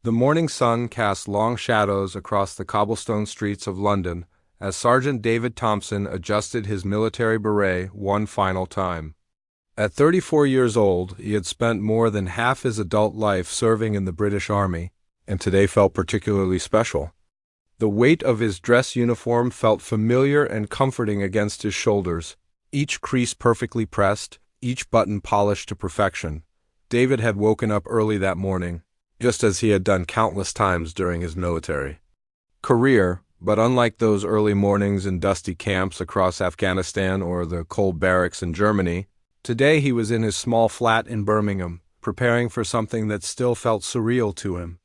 The morning sun cast long shadows across the cobblestone streets of London as Sergeant David Thompson adjusted his military beret one final time. At 34 years old, he had spent more than half his adult life serving in the British Army, and today felt particularly special. The weight of his dress uniform felt familiar and comforting against his shoulders, each crease perfectly pressed, each button polished to perfection. David had woken up early that morning, just as he had done countless times during his military career, but unlike those early mornings in dusty camps across Afghanistan or the cold barracks in Germany, today he was in his small flat in Birmingham, preparing for something that still felt surreal to him.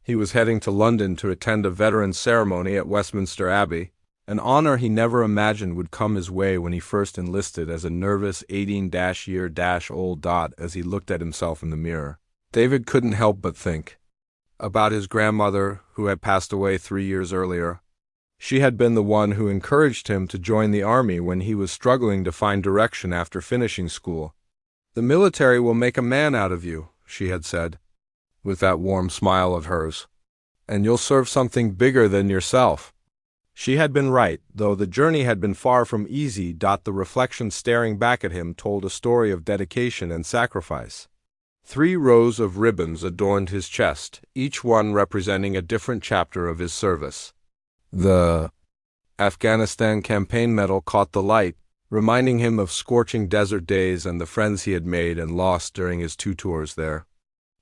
He was heading to London to attend a veterans ceremony at Westminster Abbey, an honor he never imagined would come his way when he first enlisted as a nervous 18-year-old dot as he looked at himself in the mirror. David couldn't help but think about his grandmother, who had passed away 3 years earlier. She had been the one who encouraged him to join the army when he was struggling to find direction after finishing school. "The military will make a man out of you," she had said, with that warm smile of hers, "and you'll serve something bigger than yourself." She had been right, though the journey had been far from easy. The reflection staring back at him told a story of dedication and sacrifice. 3 rows of ribbons adorned his chest, each one representing a different chapter of his service. The Afghanistan Campaign Medal caught the light, reminding him of scorching desert days and the friends he had made and lost during his 2 tours there.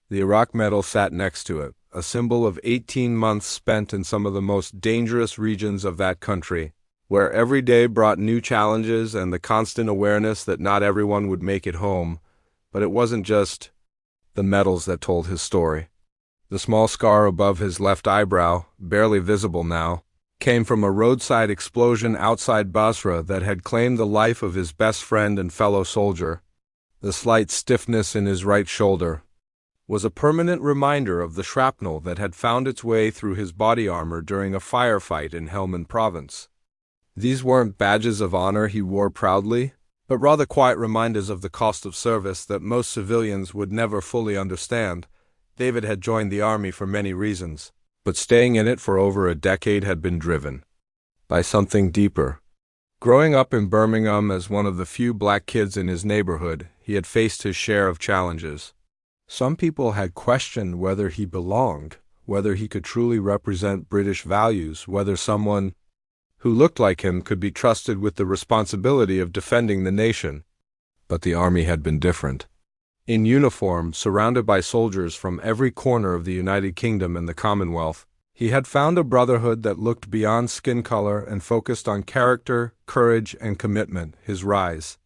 The Iraq Medal sat next to it, a symbol of 18 months spent in some of the most dangerous regions of that country, where every day brought new challenges and the constant awareness that not everyone would make it home. But it wasn't just the medals that told his story. The small scar above his left eyebrow, barely visible now, came from a roadside explosion outside Basra that had claimed the life of his best friend and fellow soldier. The slight stiffness in his right shoulder was a permanent reminder of the shrapnel that had found its way through his body armor during a firefight in Helmand Province. These weren't badges of honor he wore proudly, but rather quiet reminders of the cost of service that most civilians would never fully understand. David had joined the army for many reasons, but staying in it for over a decade had been driven by something deeper. Growing up in Birmingham as one of the few black kids in his neighborhood, he had faced his share of challenges. Some people had questioned whether he belonged, whether he could truly represent British values, whether someone who looked like him could be trusted with the responsibility of defending the nation. But the army had been different. In uniform, surrounded by soldiers from every corner of the United Kingdom and the Commonwealth, he had found a brotherhood that looked beyond skin color and focused on character, courage, and commitment. His rise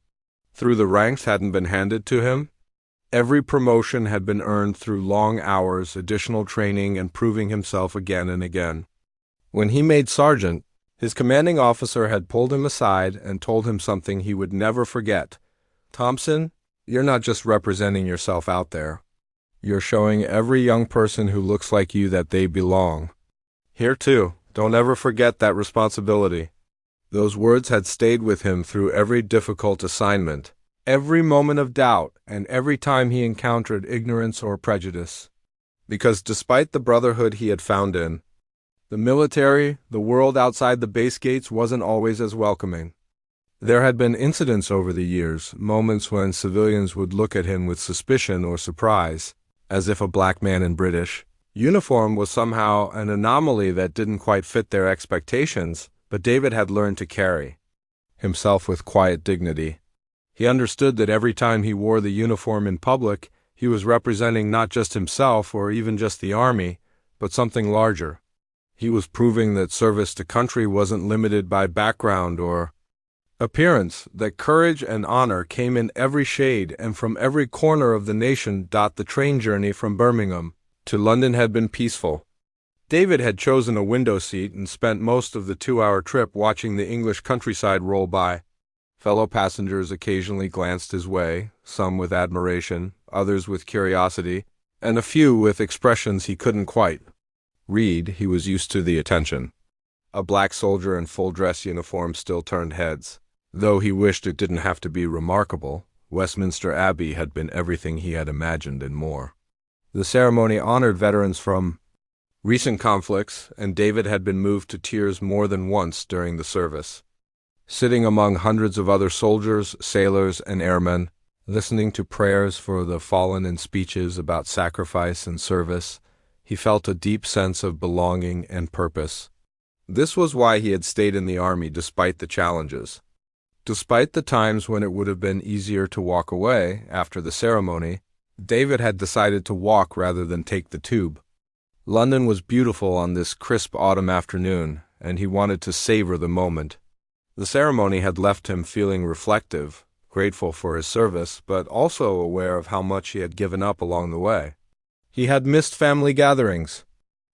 through the ranks hadn't been handed to him. Every promotion had been earned through long hours, additional training, and proving himself again and again. When he made sergeant, his commanding officer had pulled him aside and told him something he would never forget. "Thompson, you're not just representing yourself out there. You're showing every young person who looks like you that they belong here too. Don't ever forget that responsibility." Those words had stayed with him through every difficult assignment, every moment of doubt, and every time he encountered ignorance or prejudice. Because despite the brotherhood he had found in the military, the world outside the base gates wasn't always as welcoming. There had been incidents over the years, moments when civilians would look at him with suspicion or surprise, as if a black man in British uniform was somehow an anomaly that didn't quite fit their expectations, but David had learned to carry himself with quiet dignity. He understood that every time he wore the uniform in public, he was representing not just himself or even just the army, but something larger. He was proving that service to country wasn't limited by background or appearance, that courage and honor came in every shade and from every corner of the nation. The train journey from Birmingham to London had been peaceful. David had chosen a window seat and spent most of the 2-hour trip watching the English countryside roll by. Fellow passengers occasionally glanced his way, some with admiration, others with curiosity, and a few with expressions he couldn't quite read. He was used to the attention. A black soldier in full-dress uniform still turned heads. Though he wished it didn't have to be remarkable, Westminster Abbey had been everything he had imagined and more. The ceremony honored veterans from recent conflicts, and David had been moved to tears more than once during the service. Sitting among hundreds of other soldiers, sailors, and airmen, listening to prayers for the fallen and speeches about sacrifice and service, he felt a deep sense of belonging and purpose. This was why he had stayed in the army despite the challenges. Despite the times when it would have been easier to walk away after the ceremony, David had decided to walk rather than take the tube. London was beautiful on this crisp autumn afternoon, and he wanted to savor the moment. The ceremony had left him feeling reflective, grateful for his service, but also aware of how much he had given up along the way. He had missed family gatherings,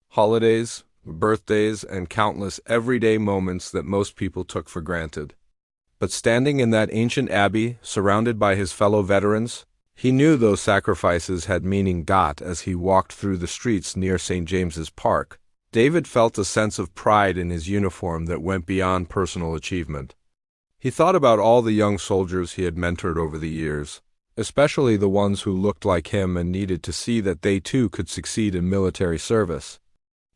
holidays, birthdays, and countless everyday moments that most people took for granted. But standing in that ancient abbey, surrounded by his fellow veterans, he knew those sacrifices had meaning. As he walked through the streets near St. James's Park, David felt a sense of pride in his uniform that went beyond personal achievement. He thought about all the young soldiers he had mentored over the years, especially the ones who looked like him and needed to see that they too could succeed in military service.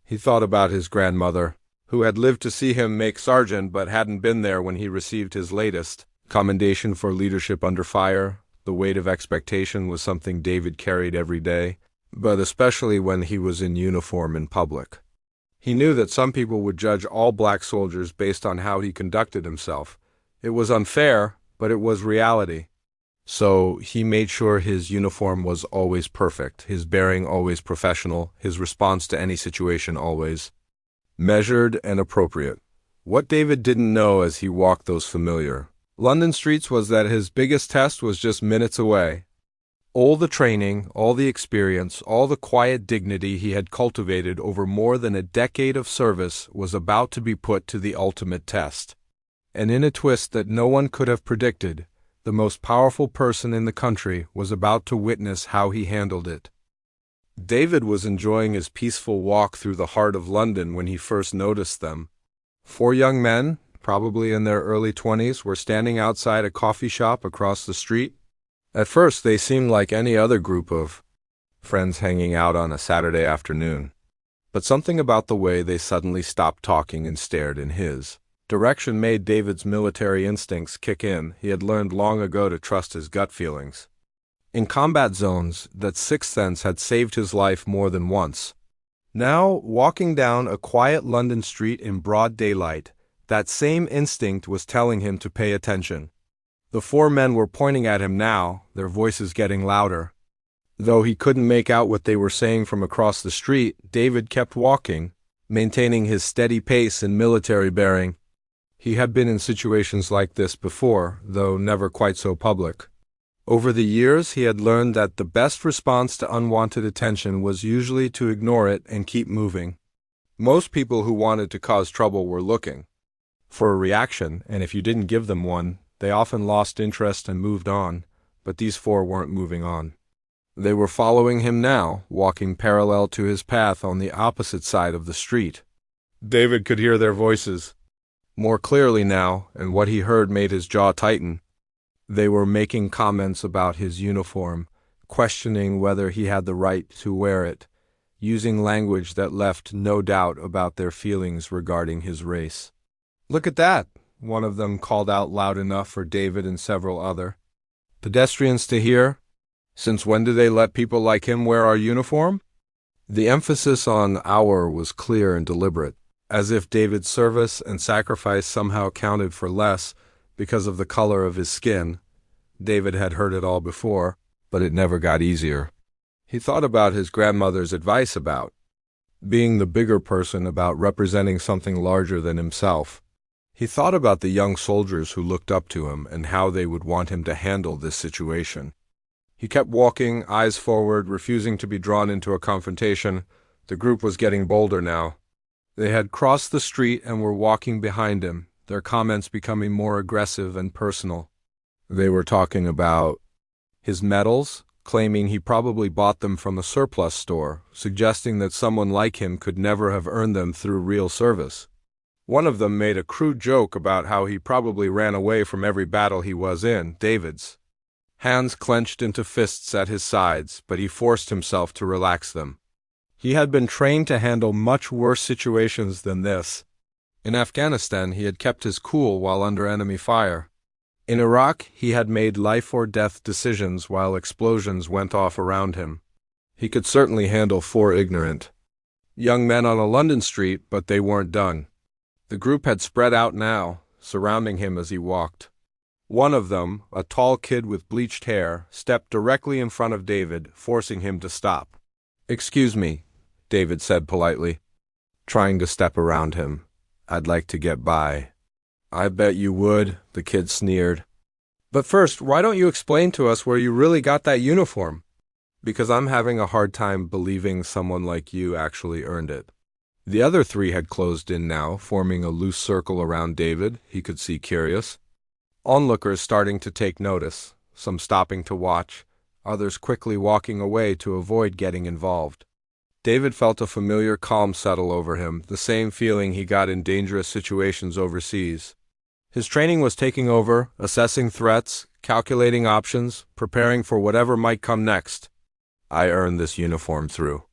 He thought about his grandmother, who had lived to see him make sergeant but hadn't been there when he received his latest commendation for leadership under fire. The weight of expectation was something David carried every day, but especially when he was in uniform in public. He knew that some people would judge all black soldiers based on how he conducted himself. It was unfair, but it was reality. So he made sure his uniform was always perfect, his bearing always professional, his response to any situation always measured and appropriate. What David didn't know as he walked those familiar London streets was that his biggest test was just minutes away. All the training, all the experience, all the quiet dignity he had cultivated over more than a decade of service was about to be put to the ultimate test. And in a twist that no one could have predicted, the most powerful person in the country was about to witness how he handled it. David was enjoying his peaceful walk through the heart of London when he first noticed them. 4 young men, probably in their early 20s, were standing outside a coffee shop across the street. At first, they seemed like any other group of friends hanging out on a Saturday afternoon. But something about the way they suddenly stopped talking and stared in his direction made David's military instincts kick in. He had learned long ago to trust his gut feelings. In combat zones, that sixth sense had saved his life more than once. Now, walking down a quiet London street in broad daylight, that same instinct was telling him to pay attention. The 4 men were pointing at him now, their voices getting louder. Though he couldn't make out what they were saying from across the street, David kept walking, maintaining his steady pace and military bearing. He had been in situations like this before, though never quite so public. Over the years, he had learned that the best response to unwanted attention was usually to ignore it and keep moving. Most people who wanted to cause trouble were looking for a reaction, and if you didn't give them one, they often lost interest and moved on, but these 4 weren't moving on. They were following him now, walking parallel to his path on the opposite side of the street. David could hear their voices more clearly now, and what he heard made his jaw tighten. They were making comments about his uniform, questioning whether he had the right to wear it, using language that left no doubt about their feelings regarding his race. "Look at that," one of them called out loud enough for David and several other pedestrians to hear. "Since when do they let people like him wear our uniform?" The emphasis on "our" was clear and deliberate, as if David's service and sacrifice somehow counted for less because of the color of his skin. David had heard it all before, but it never got easier. He thought about his grandmother's advice about being the bigger person, about representing something larger than himself. He thought about the young soldiers who looked up to him and how they would want him to handle this situation. He kept walking, eyes forward, refusing to be drawn into a confrontation. The group was getting bolder now. They had crossed the street and were walking behind him, their comments becoming more aggressive and personal. They were talking about his medals, claiming he probably bought them from a surplus store, suggesting that someone like him could never have earned them through real service. One of them made a crude joke about how he probably ran away from every battle he was in. David's hands clenched into fists at his sides, but he forced himself to relax them. He had been trained to handle much worse situations than this. In Afghanistan, he had kept his cool while under enemy fire. In Iraq, he had made life-or-death decisions while explosions went off around him. He could certainly handle 4 ignorant young men on a London street, but they weren't done. The group had spread out now, surrounding him as he walked. One of them, a tall kid with bleached hair, stepped directly in front of David, forcing him to stop. "Excuse me," David said politely, trying to step around him. "I'd like to get by." "I bet you would," the kid sneered. "But first, why don't you explain to us where you really got that uniform?" "Because I'm having a hard time believing someone like you actually earned it." The other 3 had closed in now, forming a loose circle around David. He could see curious onlookers starting to take notice, some stopping to watch, others quickly walking away to avoid getting involved. David felt a familiar calm settle over him, the same feeling he got in dangerous situations overseas. His training was taking over, assessing threats, calculating options, preparing for whatever might come next. "I earned this uniform through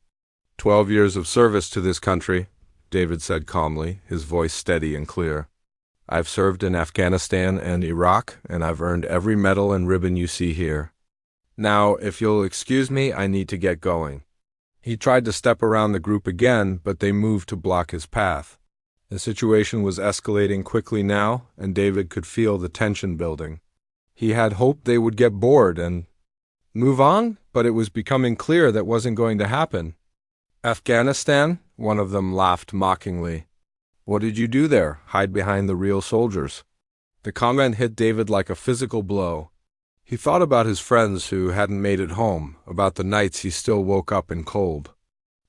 12 years of service to this country," David said calmly, his voice steady and clear. "I've served in Afghanistan and Iraq, and I've earned every medal and ribbon you see here. Now, if you'll excuse me, I need to get going." He tried to step around the group again, but they moved to block his path. The situation was escalating quickly now, and David could feel the tension building. He had hoped they would get bored and move on, but it was becoming clear that wasn't going to happen. "Afghanistan?" One of them laughed mockingly. "What did you do there? Hide behind the real soldiers?" The comment hit David like a physical blow. He thought about his friends who hadn't made it home, about the nights he still woke up in cold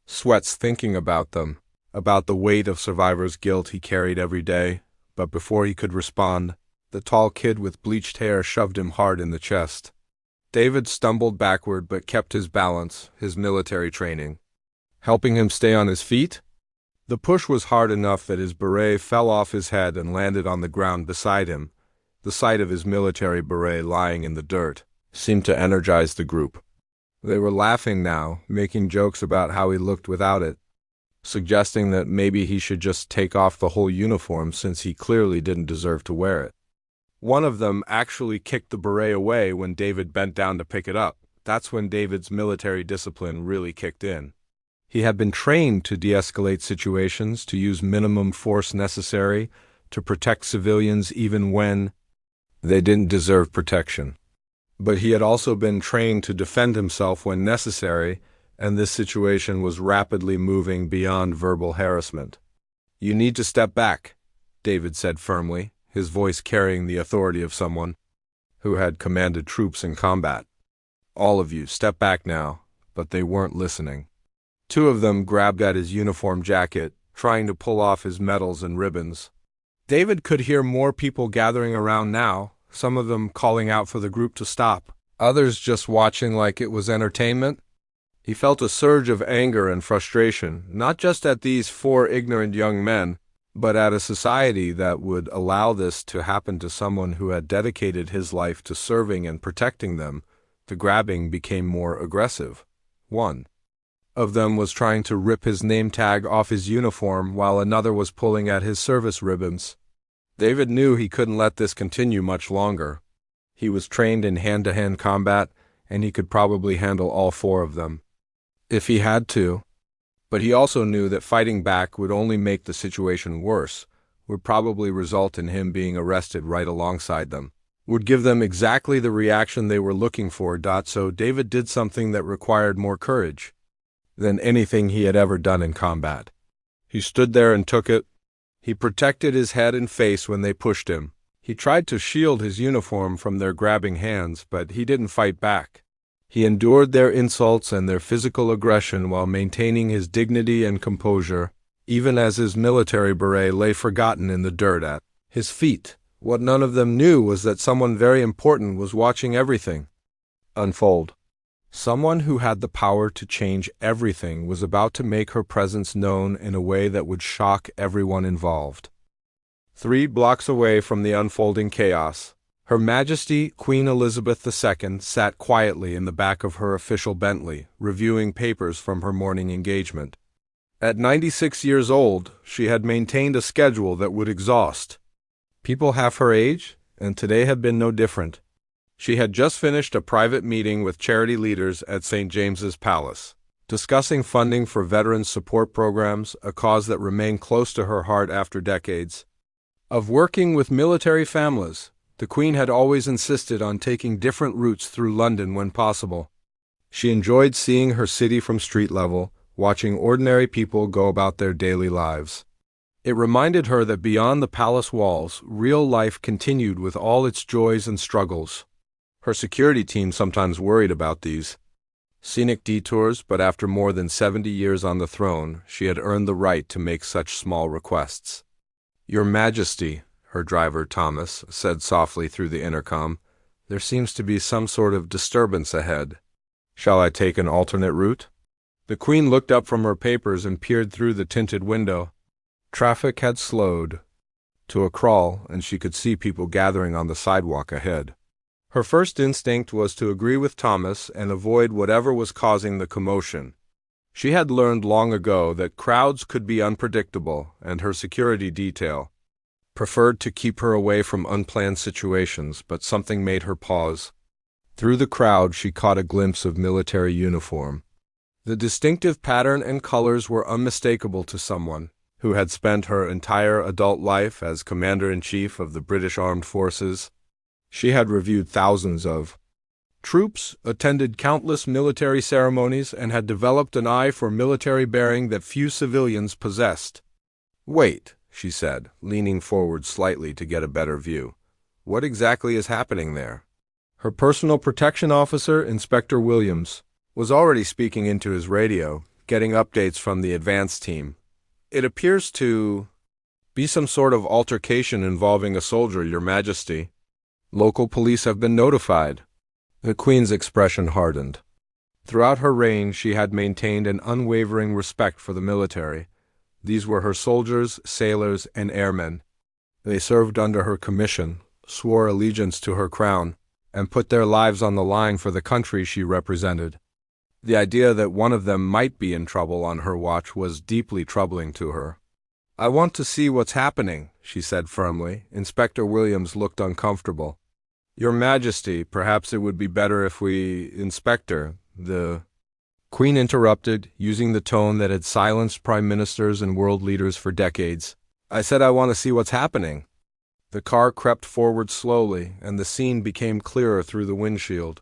sweats thinking about them, about the weight of survivor's guilt he carried every day. But before he could respond, the tall kid with bleached hair shoved him hard in the chest. David stumbled backward but kept his balance, his military training helping him stay on his feet. The push was hard enough that his beret fell off his head and landed on the ground beside him. The sight of his military beret lying in the dirt seemed to energize the group. They were laughing now, making jokes about how he looked without it, suggesting that maybe he should just take off the whole uniform since he clearly didn't deserve to wear it. One of them actually kicked the beret away when David bent down to pick it up. That's when David's military discipline really kicked in. He had been trained to de-escalate situations, to use minimum force necessary, to protect civilians even when they didn't deserve protection. But he had also been trained to defend himself when necessary, and this situation was rapidly moving beyond verbal harassment. "You need to step back," David said firmly, his voice carrying the authority of someone who had commanded troops in combat. "All of you, step back now." But they weren't listening. 2 of them grabbed at his uniform jacket, trying to pull off his medals and ribbons. David could hear more people gathering around now, some of them calling out for the group to stop, others just watching like it was entertainment. He felt a surge of anger and frustration, not just at these 4 ignorant young men, but at a society that would allow this to happen to someone who had dedicated his life to serving and protecting them. The grabbing became more aggressive. One of them was trying to rip his name tag off his uniform while another was pulling at his service ribbons. David knew he couldn't let this continue much longer. He was trained in hand-to-hand combat, and he could probably handle all 4 of them if he had to. But he also knew that fighting back would only make the situation worse, would probably result in him being arrested right alongside them, would give them exactly the reaction they were looking for. So David did something that required more courage than anything he had ever done in combat. He stood there and took it. He protected his head and face when they pushed him. He tried to shield his uniform from their grabbing hands, but he didn't fight back. He endured their insults and their physical aggression while maintaining his dignity and composure, even as his military beret lay forgotten in the dirt at his feet. What none of them knew was that someone very important was watching everything unfold. Someone who had the power to change everything was about to make her presence known in a way that would shock everyone involved. 3 blocks away from the unfolding chaos, Her Majesty Queen Elizabeth II sat quietly in the back of her official Bentley, reviewing papers from her morning engagement. At 96 years old, she had maintained a schedule that would exhaust people half her age, and today had been no different. She had just finished a private meeting with charity leaders at St. James's Palace, discussing funding for veterans support programs, a cause that remained close to her heart after decades of working with military families. The Queen had always insisted on taking different routes through London when possible. She enjoyed seeing her city from street level, watching ordinary people go about their daily lives. It reminded her that beyond the palace walls, real life continued with all its joys and struggles. Her security team sometimes worried about these scenic detours, but after more than 70 years on the throne, she had earned the right to make such small requests. "Your Majesty," her driver Thomas said softly through the intercom, "there seems to be some sort of disturbance ahead. Shall I take an alternate route?" The Queen looked up from her papers and peered through the tinted window. Traffic had slowed to a crawl, and she could see people gathering on the sidewalk ahead. Her first instinct was to agree with Thomas and avoid whatever was causing the commotion. She had learned long ago that crowds could be unpredictable, and her security detail preferred to keep her away from unplanned situations, but something made her pause. Through the crowd she caught a glimpse of military uniform. The distinctive pattern and colors were unmistakable to someone who had spent her entire adult life as Commander-in-Chief of the British Armed Forces. She had reviewed thousands of troops, attended countless military ceremonies, and had developed an eye for military bearing that few civilians possessed. "Wait," she said, leaning forward slightly to get a better view. "What exactly is happening there?" Her personal protection officer, Inspector Williams, was already speaking into his radio, getting updates from the advance team. "It appears to be some sort of altercation involving a soldier, Your Majesty. Local police have been notified." The Queen's expression hardened. Throughout her reign, she had maintained an unwavering respect for the military. These were her soldiers, sailors, and airmen. They served under her commission, swore allegiance to her crown, and put their lives on the line for the country she represented. The idea that one of them might be in trouble on her watch was deeply troubling to her. "I want to see what's happening," she said firmly. Inspector Williams looked uncomfortable. "Your Majesty, perhaps it would be better if we— Inspector, the Queen interrupted, using the tone that had silenced prime ministers and world leaders for decades. "I said I want to see what's happening." The car crept forward slowly, and the scene became clearer through the windshield.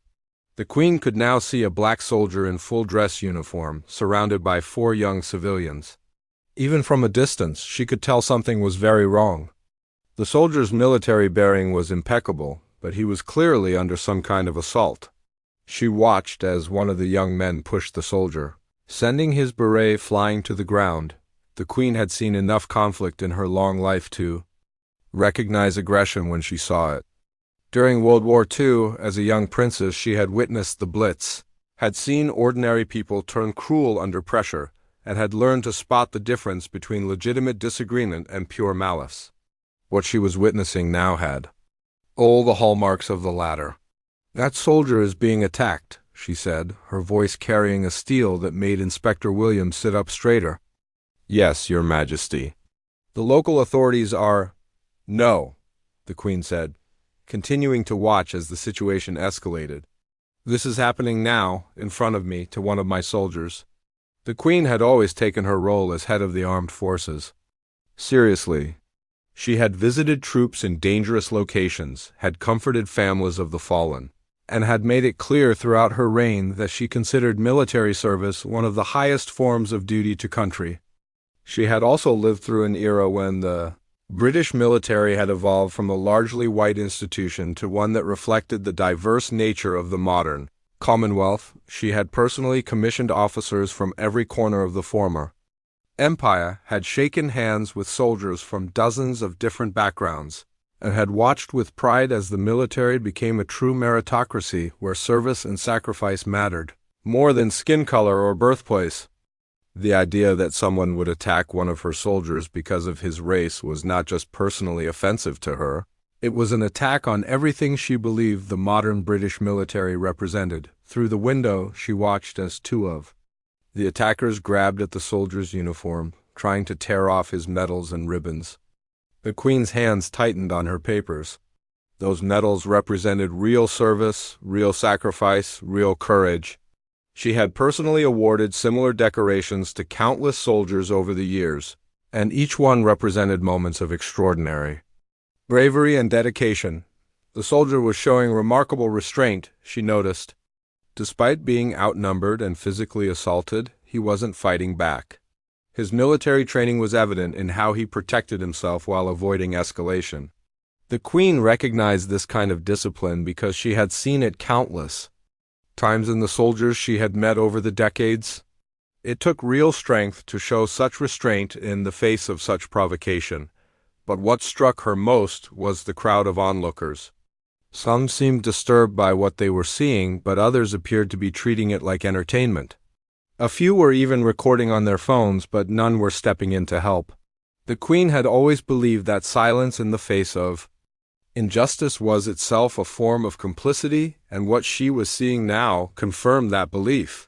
The Queen could now see a black soldier in full dress uniform, surrounded by 4 young civilians. Even from a distance, she could tell something was very wrong. The soldier's military bearing was impeccable, but he was clearly under some kind of assault. She watched as one of the young men pushed the soldier, sending his beret flying to the ground. The Queen had seen enough conflict in her long life to recognize aggression when she saw it. During World War II, as a young princess, she had witnessed the Blitz, had seen ordinary people turn cruel under pressure, and had learned to spot the difference between legitimate disagreement and pure malice. What she was witnessing now had all the hallmarks of the latter. "That soldier is being attacked," she said, her voice carrying a steel that made Inspector Williams sit up straighter. "Yes, Your Majesty. The local authorities are—" "No," the Queen said, continuing to watch as the situation escalated. "This is happening now, in front of me, to one of my soldiers." The Queen had always taken her role as head of the armed forces seriously. She had visited troops in dangerous locations, had comforted families of the fallen, and had made it clear throughout her reign that she considered military service one of the highest forms of duty to country. She had also lived through an era when the British military had evolved from a largely white institution to one that reflected the diverse nature of the modern Commonwealth. She had personally commissioned officers from every corner of the former empire, had shaken hands with soldiers from dozens of different backgrounds, and had watched with pride as the military became a true meritocracy where service and sacrifice mattered more than skin color or birthplace. The idea that someone would attack one of her soldiers because of his race was not just personally offensive to her, It was an attack on everything she believed the modern British military represented. Through the window, she watched as two of the attackers grabbed at the soldier's uniform, trying to tear off his medals and ribbons. The Queen's hands tightened on her papers. Those medals represented real service, real sacrifice, real courage. She had personally awarded similar decorations to countless soldiers over the years, and each one represented moments of extraordinary bravery and dedication. The soldier was showing remarkable restraint, she noticed. Despite being outnumbered and physically assaulted, he wasn't fighting back. His military training was evident in how he protected himself while avoiding escalation. The Queen recognized this kind of discipline because she had seen it countless times in the soldiers she had met over the decades. It took real strength to show such restraint in the face of such provocation. But what struck her most was the crowd of onlookers. Some seemed disturbed by what they were seeing, but others appeared to be treating it like entertainment. A few were even recording on their phones, but none were stepping in to help. The Queen had always believed that silence in the face of injustice was itself a form of complicity, and what she was seeing now confirmed that belief.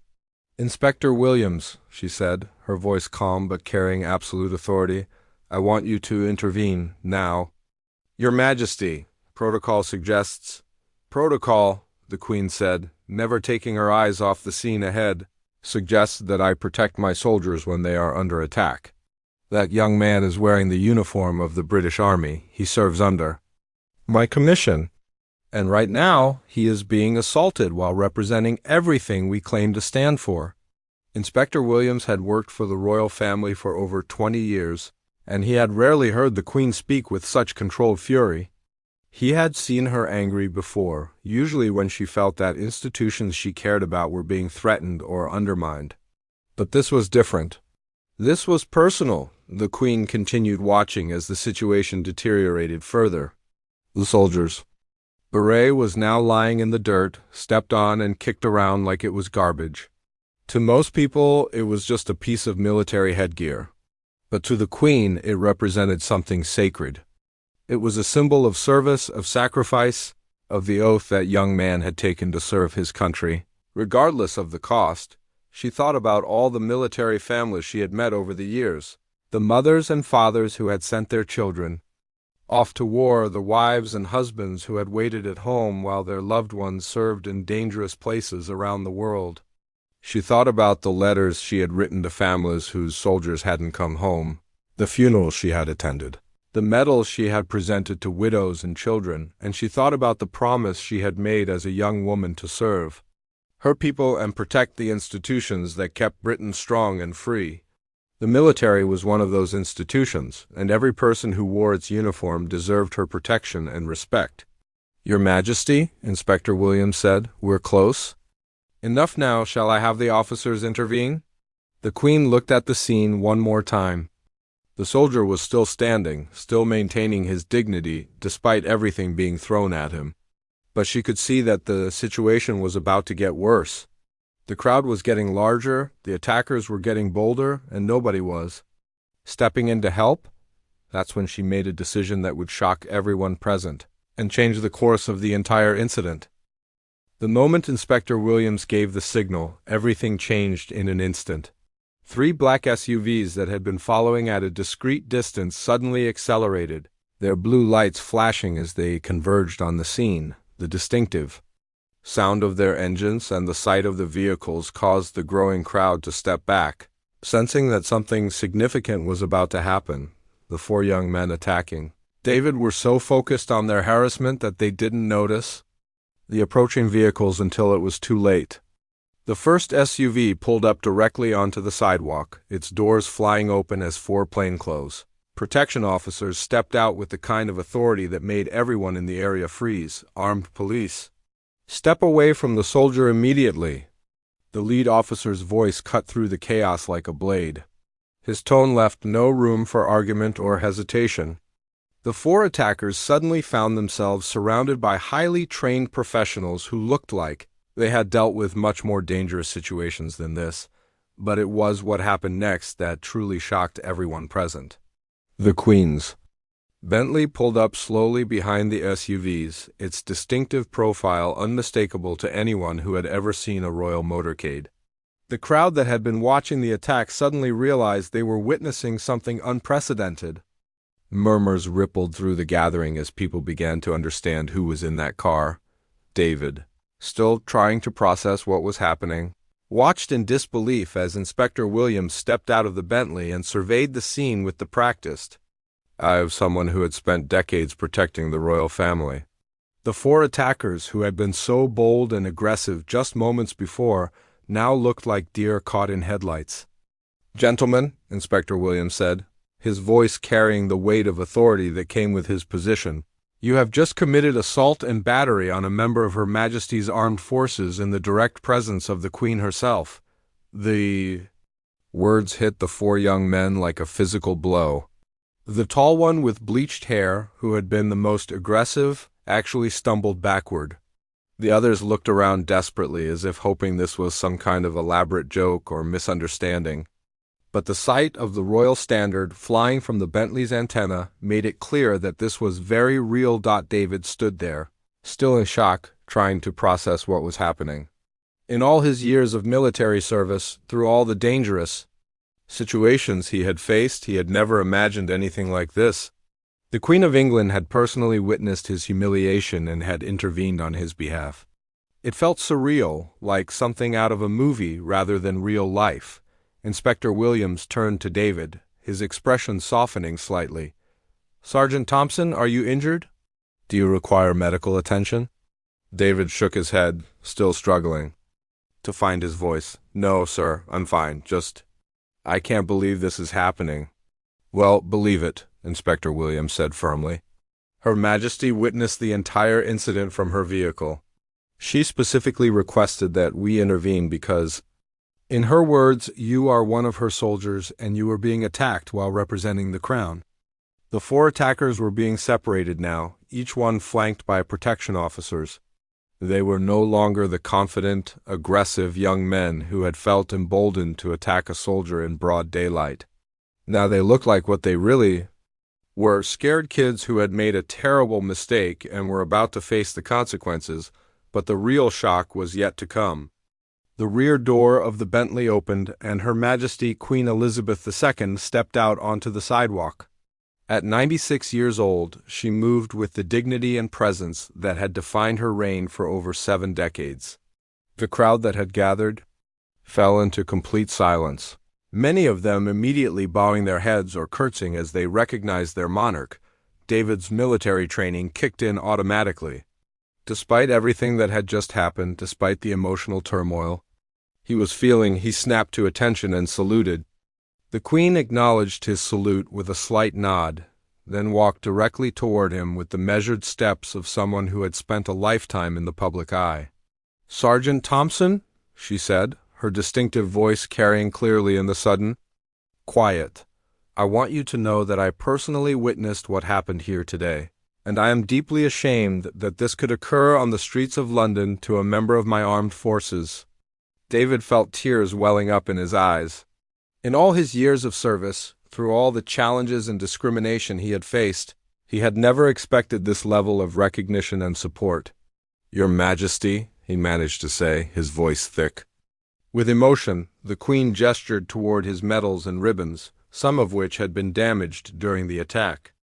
"Inspector Williams," she said, her voice calm but carrying absolute authority, "I want you to intervene, now." "Your Majesty," protocol suggests. "Protocol," the Queen said, never taking her eyes off the scene ahead, "suggests that I protect my soldiers when they are under attack. That young man is wearing the uniform of the British Army. He serves under my commission. And right now, he is being assaulted while representing everything we claim to stand for." Inspector Williams had worked for the royal family for over 20 years, and he had rarely heard the Queen speak with such controlled fury. He had seen her angry before, usually when she felt that institutions she cared about were being threatened or undermined. But this was different. This was personal. The Queen continued watching as the situation deteriorated further. The soldiers. Beret was now lying in the dirt, stepped on and kicked around like it was garbage. To most people, it was just a piece of military headgear. But to the Queen, it represented something sacred. It was a symbol of service, of sacrifice, of the oath that young man had taken to serve his country. Regardless of the cost, she thought about all the military families she had met over the years, the mothers and fathers who had sent their children off to war, the wives and husbands who had waited at home while their loved ones served in dangerous places around the world. She thought about the letters she had written to families whose soldiers hadn't come home, the funerals she had attended, the medals she had presented to widows and children, and she thought about the promise she had made as a young woman to serve her people and protect the institutions that kept Britain strong and free. The military was one of those institutions, and every person who wore its uniform deserved her protection and respect. "Your Majesty," Inspector Williams said, "we're close. Enough now. Shall I have the officers intervene?" The Queen looked at the scene one more time. The soldier was still standing, still maintaining his dignity, despite everything being thrown at him. But she could see that the situation was about to get worse. The crowd was getting larger, the attackers were getting bolder, and nobody was stepping in to help. That's when she made a decision that would shock everyone present and change the course of the entire incident. The moment Inspector Williams gave the signal, everything changed in an instant. 3 black SUVs that had been following at a discreet distance suddenly accelerated, their blue lights flashing as they converged on the scene. The distinctive sound of their engines and the sight of the vehicles caused the growing crowd to step back, sensing that something significant was about to happen. The 4 young men attacking David were so focused on their harassment that they didn't notice the approaching vehicles until it was too late. The first SUV pulled up directly onto the sidewalk, its doors flying open as 4 plainclothes protection officers stepped out with the kind of authority that made everyone in the area freeze. Armed police. "Step away from the soldier immediately." The lead officer's voice cut through the chaos like a blade. His tone left no room for argument or hesitation. The 4 attackers suddenly found themselves surrounded by highly trained professionals who looked like they had dealt with much more dangerous situations than this, but it was what happened next that truly shocked everyone present. The Queen's Bentley pulled up slowly behind the SUVs, its distinctive profile unmistakable to anyone who had ever seen a royal motorcade. The crowd that had been watching the attack suddenly realized they were witnessing something unprecedented. Murmurs rippled through the gathering as people began to understand who was in that car. David, still trying to process what was happening, watched in disbelief as Inspector Williams stepped out of the Bentley and surveyed the scene with the practiced eye of someone who had spent decades protecting the royal family. The four attackers, who had been so bold and aggressive just moments before, now looked like deer caught in headlights. "Gentlemen," Inspector Williams said, his voice carrying the weight of authority that came with his position, "you have just committed assault and battery on a member of Her Majesty's Armed Forces in the direct presence of the Queen herself. The—" Words hit the four young men like a physical blow. The tall one with bleached hair, who had been the most aggressive, actually stumbled backward. The others looked around desperately, as if hoping this was some kind of elaborate joke or misunderstanding. But the sight of the royal standard flying from the Bentley's antenna made it clear that this was very real. David stood there, still in shock, trying to process what was happening. In all his years of military service, through all the dangerous situations he had faced, he had never imagined anything like this. The Queen of England had personally witnessed his humiliation and had intervened on his behalf. It felt surreal, like something out of a movie rather than real life. Inspector Williams turned to David, his expression softening slightly. "Sergeant Thompson, are you injured? Do you require medical attention?" David shook his head, still struggling to find his voice. "No, sir, I'm fine. I can't believe this is happening." "Well, believe it," Inspector Williams said firmly. "Her Majesty witnessed the entire incident from her vehicle. She specifically requested that we intervene because, in her words, you are one of her soldiers and you were being attacked while representing the crown." The four attackers were being separated now, each one flanked by protection officers. They were no longer the confident, aggressive young men who had felt emboldened to attack a soldier in broad daylight. Now they looked like what they really were: scared kids who had made a terrible mistake and were about to face the consequences, but the real shock was yet to come. The rear door of the Bentley opened, and Her Majesty Queen Elizabeth II stepped out onto the sidewalk. At 96 years old, she moved with the dignity and presence that had defined her reign for over 7 decades. The crowd that had gathered fell into complete silence, many of them immediately bowing their heads or curtsying as they recognized their monarch. David's military training kicked in automatically. Despite everything that had just happened, despite the emotional turmoil he snapped to attention and saluted. The Queen acknowledged his salute with a slight nod, then walked directly toward him with the measured steps of someone who had spent a lifetime in the public eye. "Sergeant Thompson," she said, her distinctive voice carrying clearly in the sudden quiet, "I want you to know that I personally witnessed what happened here today, and I am deeply ashamed that this could occur on the streets of London to a member of my armed forces." David felt tears welling up in his eyes. In all his years of service, through all the challenges and discrimination he had faced, he had never expected this level of recognition and support. "Your Majesty," he managed to say, his voice thick. With emotion, the Queen gestured toward his medals and ribbons, some of which had been damaged during the attack.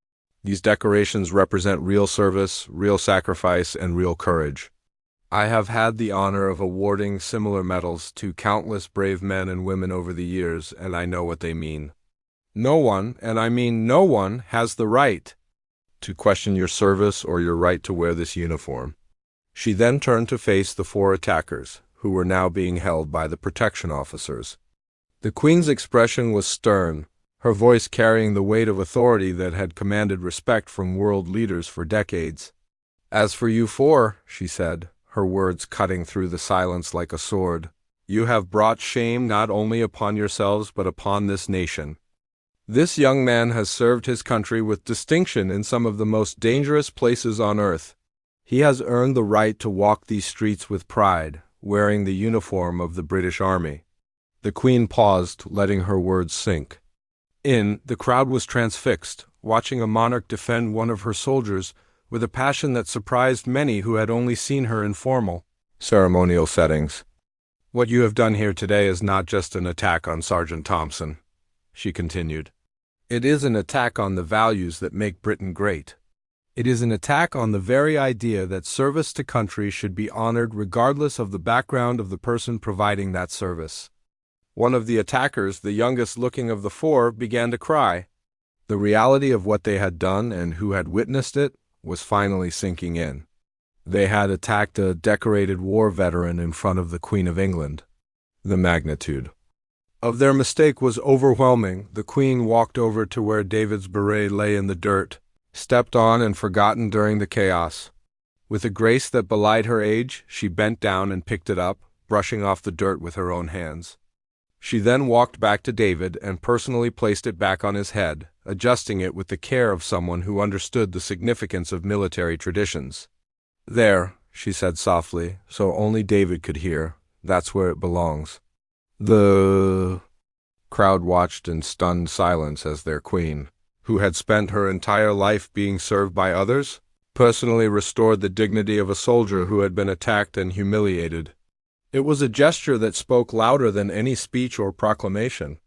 "These decorations represent real service, real sacrifice, and real courage. I have had the honor of awarding similar medals to countless brave men and women over the years, and I know what they mean. No one, and I mean no one, has the right to question your service or your right to wear this uniform." She then turned to face the four attackers, who were now being held by the protection officers. The Queen's expression was stern, her voice carrying the weight of authority that had commanded respect from world leaders for decades. "As for you four," she said, her words cutting through the silence like a sword, "you have brought shame not only upon yourselves but upon this nation. This young man has served his country with distinction in some of the most dangerous places on earth. He has earned the right to walk these streets with pride, wearing the uniform of the British Army." The Queen paused, letting her words sink. The crowd was transfixed, watching a monarch defend one of her soldiers with a passion that surprised many who had only seen her in formal, ceremonial settings. "What you have done here today is not just an attack on Sergeant Thompson," she continued. "It is an attack on the values that make Britain great. It is an attack on the very idea that service to country should be honored regardless of the background of the person providing that service." One of the attackers, the youngest looking of the four, began to cry. The reality of what they had done and who had witnessed it was finally sinking in. They had attacked a decorated war veteran in front of the Queen of England. The magnitude of their mistake was overwhelming. The Queen walked over to where David's beret lay in the dirt, stepped on and forgotten during the chaos. With a grace that belied her age, she bent down and picked it up, brushing off the dirt with her own hands. She then walked back to David and personally placed it back on his head, adjusting it with the care of someone who understood the significance of military traditions. "There," she said softly, so only David could hear. "That's where it belongs." The crowd watched in stunned silence as their queen, who had spent her entire life being served by others, personally restored the dignity of a soldier who had been attacked and humiliated. It was a gesture that spoke louder than any speech or proclamation.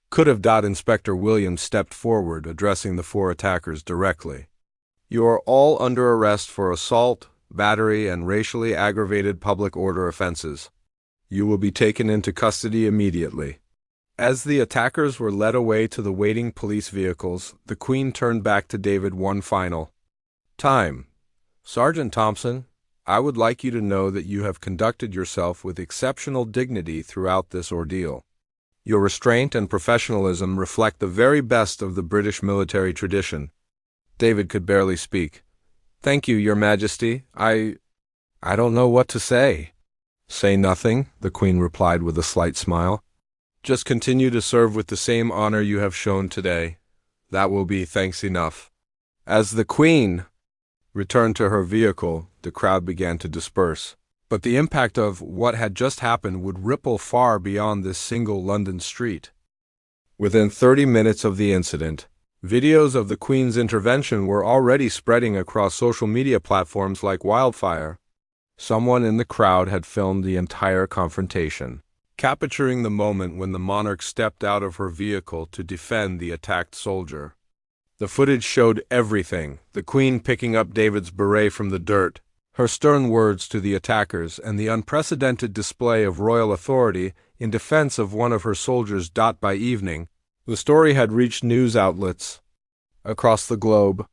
Could have. Inspector Williams stepped forward, addressing the four attackers directly. "You are all under arrest for assault, battery, and racially aggravated public order offenses. You will be taken into custody immediately." As the attackers were led away to the waiting police vehicles, the Queen turned back to David one final time. "Sergeant Thompson, I would like you to know that you have conducted yourself with exceptional dignity throughout this ordeal. Your restraint and professionalism reflect the very best of the British military tradition." David could barely speak. "Thank you, Your Majesty. I don't know what to say." "Say nothing," the Queen replied with a slight smile. "Just continue to serve with the same honor you have shown today. That will be thanks enough." As the Queen returned to her vehicle, the crowd began to disperse. But the impact of what had just happened would ripple far beyond this single London street. Within 30 minutes of the incident, videos of the Queen's intervention were already spreading across social media platforms like wildfire. Someone in the crowd had filmed the entire confrontation, capturing the moment when the monarch stepped out of her vehicle to defend the attacked soldier. The footage showed everything: the Queen picking up David's beret from the dirt, her stern words to the attackers, and the unprecedented display of royal authority in defense of one of her soldiers. By evening, the story had reached news outlets across the globe.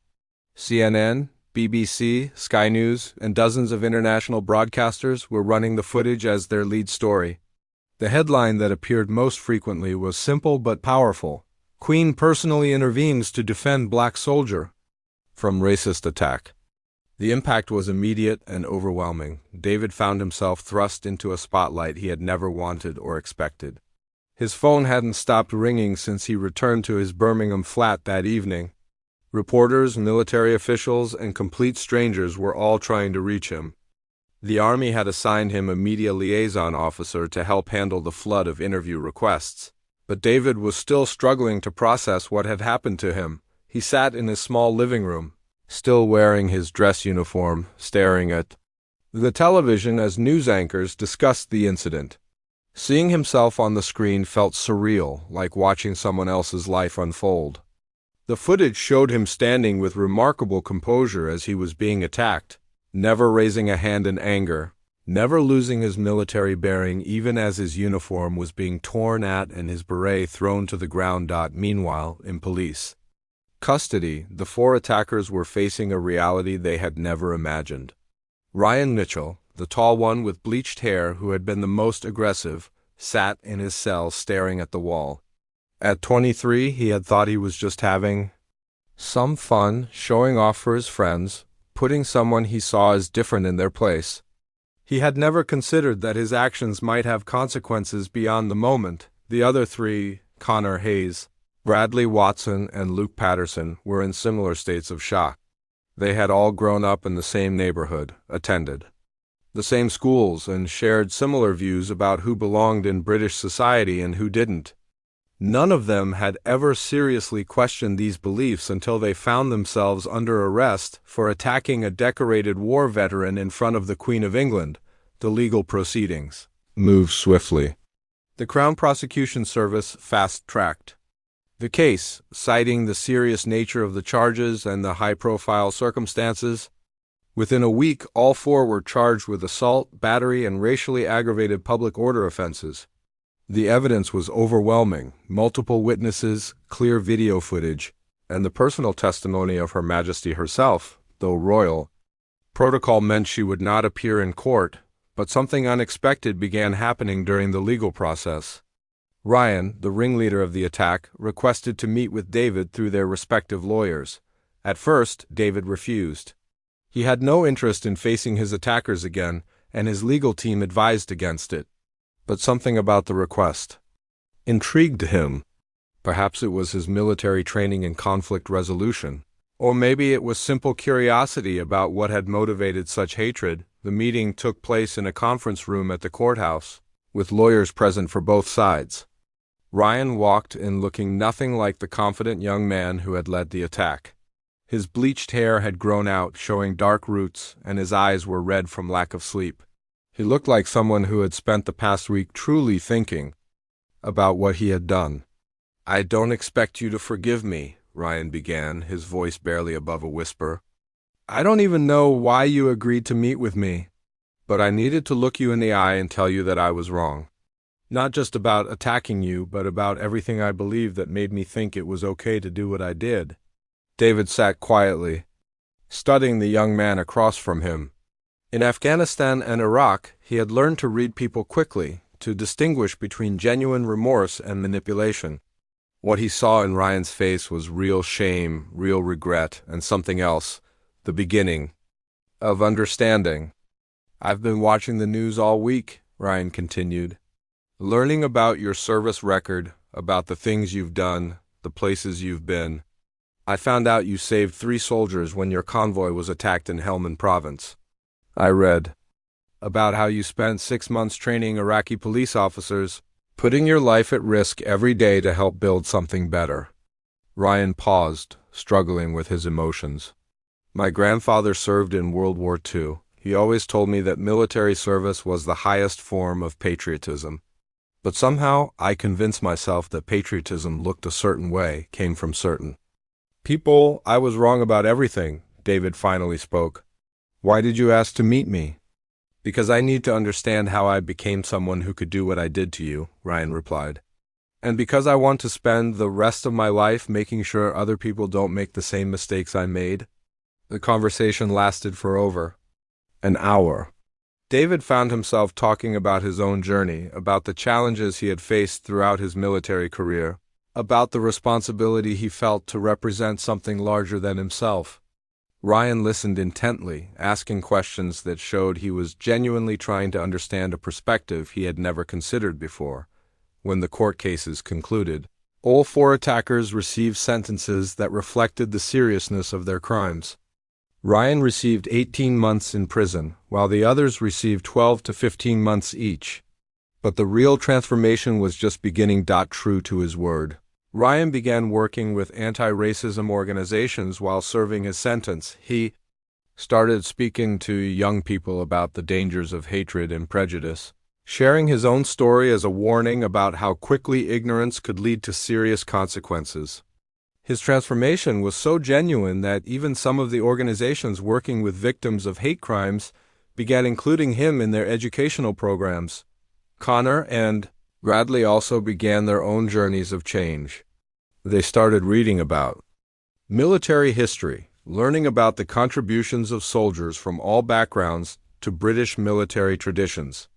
CNN, BBC, Sky News, and dozens of international broadcasters were running the footage as their lead story. The headline that appeared most frequently was simple but powerful: "Queen personally intervenes to defend black soldier from racist attack." The impact was immediate and overwhelming. David found himself thrust into a spotlight he had never wanted or expected. His phone hadn't stopped ringing since he returned to his Birmingham flat that evening. Reporters, military officials, and complete strangers were all trying to reach him. The Army had assigned him a media liaison officer to help handle the flood of interview requests. But David was still struggling to process what had happened to him. He sat in his small living room, still wearing his dress uniform, staring at the television as news anchors discussed the incident. Seeing himself on the screen felt surreal, like watching someone else's life unfold. The footage showed him standing with remarkable composure as he was being attacked, never raising a hand in anger, never losing his military bearing even as his uniform was being torn at and his beret thrown to the ground. Meanwhile, in police custody, the four attackers were facing a reality they had never imagined. Ryan Mitchell, the tall one with bleached hair who had been the most aggressive, sat in his cell staring at the wall. At 23, he had thought he was just having some fun, showing off for his friends, putting someone he saw as different in their place. He had never considered that his actions might have consequences beyond the moment. The other three, Connor Hayes, Bradley Watson, and Luke Patterson, were in similar states of shock. They had all grown up in the same neighborhood, attended the same schools, and shared similar views about who belonged in British society and who didn't. None of them had ever seriously questioned these beliefs until they found themselves under arrest for attacking a decorated war veteran in front of the Queen of England. The legal proceedings moved swiftly. The Crown Prosecution Service fast-tracked the case, citing the serious nature of the charges and the high-profile circumstances. Within a week, all four were charged with assault, battery, and racially aggravated public order offenses. The evidence was overwhelming: multiple witnesses, clear video footage, and the personal testimony of Her Majesty herself, though royal. Protocol meant she would not appear in court, but something unexpected began happening during the legal process. Ryan, the ringleader of the attack, requested to meet with David through their respective lawyers. At first, David refused. He had no interest in facing his attackers again, and his legal team advised against it. But something about the request intrigued him. Perhaps it was his military training in conflict resolution. Or maybe it was simple curiosity about what had motivated such hatred. The meeting took place in a conference room at the courthouse, with lawyers present for both sides. Ryan walked in looking nothing like the confident young man who had led the attack. His bleached hair had grown out, showing dark roots, and his eyes were red from lack of sleep. He looked like someone who had spent the past week truly thinking about what he had done. "I don't expect you to forgive me," Ryan began, his voice barely above a whisper. "I don't even know why you agreed to meet with me, but I needed to look you in the eye and tell you that I was wrong. Not just about attacking you, but about everything I believed that made me think it was okay to do what I did." David sat quietly, studying the young man across from him. In Afghanistan and Iraq, he had learned to read people quickly, to distinguish between genuine remorse and manipulation. What he saw in Ryan's face was real shame, real regret, and something else, the beginning of understanding. "I've been watching the news all week," Ryan continued, "learning about your service record, about the things you've done, the places you've been. I found out you saved 3 soldiers when your convoy was attacked in Helmand Province. I read about how you spent 6 months training Iraqi police officers, putting your life at risk every day to help build something better." Ryan paused, struggling with his emotions. "My grandfather served in World War II. He always told me that military service was the highest form of patriotism. But somehow I convinced myself that patriotism looked a certain way, came from certain people. I was wrong about everything," David finally spoke. "Why did you ask to meet me?" "Because I need to understand how I became someone who could do what I did to you," Ryan replied. "And because I want to spend the rest of my life making sure other people don't make the same mistakes I made." The conversation lasted for over an hour. David found himself talking about his own journey, about the challenges he had faced throughout his military career, about the responsibility he felt to represent something larger than himself. Ryan listened intently, asking questions that showed he was genuinely trying to understand a perspective he had never considered before. When the court cases concluded, all 4 attackers received sentences that reflected the seriousness of their crimes. Ryan received 18 months in prison, while the others received 12 to 15 months each. But the real transformation was just beginning. True to his word, Ryan began working with anti-racism organizations while serving his sentence. He started speaking to young people about the dangers of hatred and prejudice, sharing his own story as a warning about how quickly ignorance could lead to serious consequences. His transformation was so genuine that even some of the organizations working with victims of hate crimes began including him in their educational programs. Connor and Bradley also began their own journeys of change. They started reading about military history, learning about the contributions of soldiers from all backgrounds to British military traditions.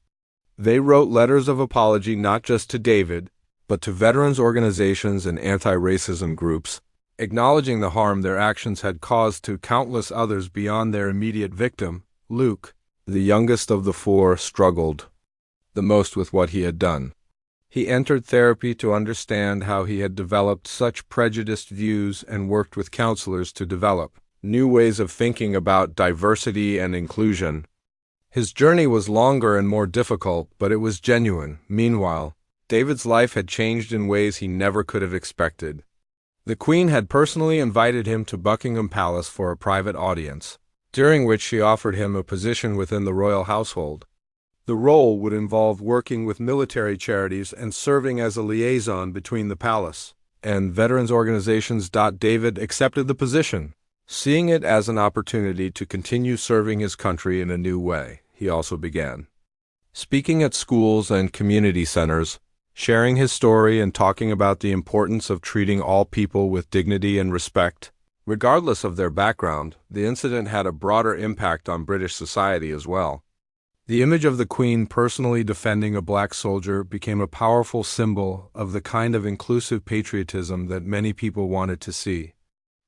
They wrote letters of apology not just to David, but to veterans organizations and anti-racism groups, acknowledging the harm their actions had caused to countless others beyond their immediate victim. Luke, the youngest of the 4, struggled the most with what he had done. He entered therapy to understand how he had developed such prejudiced views and worked with counselors to develop new ways of thinking about diversity and inclusion. His journey was longer and more difficult, but it was genuine. Meanwhile, David's life had changed in ways he never could have expected. The Queen had personally invited him to Buckingham Palace for a private audience, during which she offered him a position within the royal household. The role would involve working with military charities and serving as a liaison between the palace and veterans organizations. David accepted the position, seeing it as an opportunity to continue serving his country in a new way. He also began speaking at schools and community centers, sharing his story and talking about the importance of treating all people with dignity and respect. Regardless of their background, the incident had a broader impact on British society as well. The image of the Queen personally defending a black soldier became a powerful symbol of the kind of inclusive patriotism that many people wanted to see.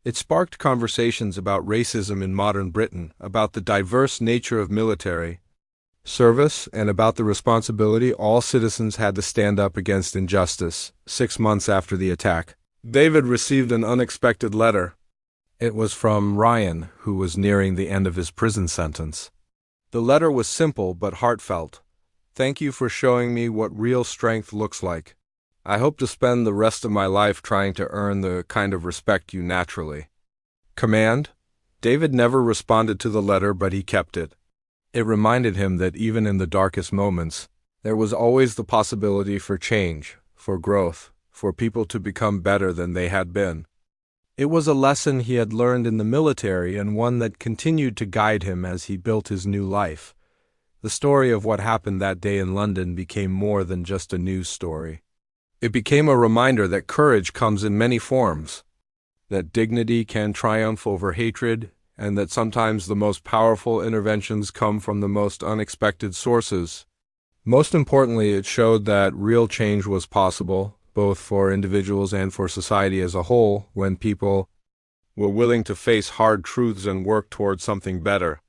It sparked conversations about racism in modern Britain, about the diverse nature of military service, and about the responsibility all citizens had to stand up against injustice. 6 months after the attack, David received an unexpected letter. It was from Ryan, who was nearing the end of his prison sentence. The letter was simple but heartfelt. "Thank you for showing me what real strength looks like. I hope to spend the rest of my life trying to earn the kind of respect you naturally command." David never responded to the letter, but he kept it. It reminded him that even in the darkest moments, there was always the possibility for change, for growth, for people to become better than they had been. It was a lesson he had learned in the military and one that continued to guide him as he built his new life. The story of what happened that day in London became more than just a news story. It became a reminder that courage comes in many forms, that dignity can triumph over hatred, and that sometimes the most powerful interventions come from the most unexpected sources. Most importantly, it showed that real change was possible, both for individuals and for society as a whole, when people were willing to face hard truths and work towards something better.